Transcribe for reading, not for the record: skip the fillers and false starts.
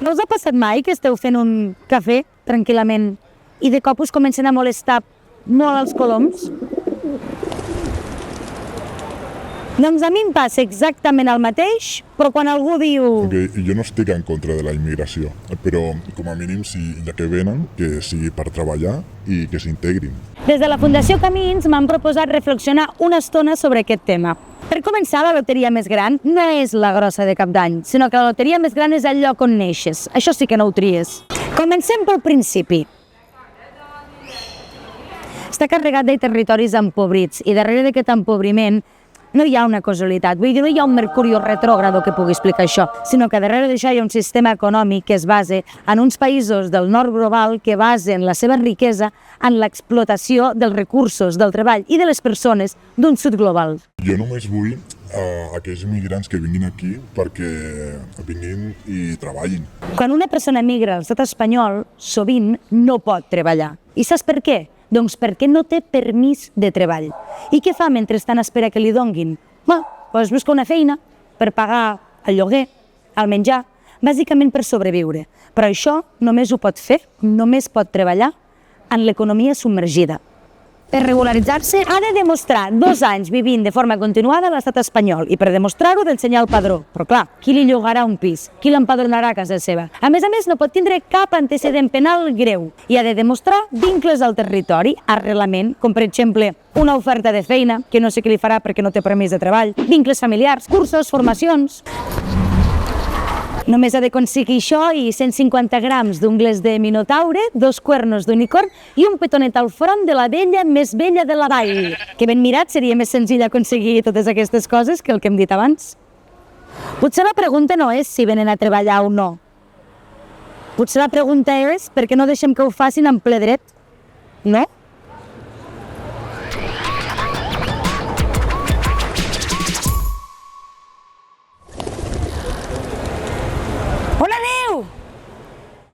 No us ha passat mai que esteu fent un cafè tranquil·lament i de cop us comencen a molestar molt els coloms? Doncs a mi em passa exactament el mateix, però quan algú diu... Jo no estic en contra de la immigració, però com a mínim, si ja que venen, que sigui per treballar i que s'integrin. Des de la Fundació Camins m'han proposat reflexionar una estona sobre aquest tema. Per començar, la loteria més gran no és la grossa de cap d'any, sinó que la loteria més gran és el lloc on neixes. Això sí que no ho tries. Comencem pel principi. Està carregat de territoris empobrits i darrere d'aquest empobriment no hi ha una causalitat, vull dir, no hi ha un Mercurio retrògrado que pugui explicar això, sinó que darrere d'això hi ha un sistema econòmic que es basa en uns països del nord global que basen la seva riquesa en l'explotació dels recursos, del treball i de les persones d'un sud global. Jo només vull aquells migrants que vinguin aquí perquè vinguin i treballin. Quan una persona migra a l'estat espanyol, sovint no pot treballar. I saps per què? Doncs perquè no té permís de treball. I què fa mentrestant espera que li donguin? Doncs busca una feina per pagar el lloguer, el menjar, bàsicament per sobreviure. Però això només ho pot fer, només pot treballar en l'economia submergida. Per regularitzar-se ha de demostrar 2 anys vivint de forma continuada a l'estat espanyol i per demostrar-ho d'ensenyar el padró. Però clar, qui li llogarà un pis? Qui l'empadronarà a casa seva? A més, no pot tindre cap antecedent penal greu i ha de demostrar vincles al territori, arrelament, com per exemple una oferta de feina, que no sé què li farà perquè no té permís de treball, vincles familiars, cursos, formacions... Només ha d'aconseguir això i 150 grams d'ungles de minotaure, 2 cuernos d'unicorn i un petonet al front de la vella més vella de la vall. Que ben mirat seria més senzill aconseguir totes aquestes coses que el que hem dit abans. Potser la pregunta no és si venen a treballar o no. Potser la pregunta és per què no deixem que ho facin en ple dret, no?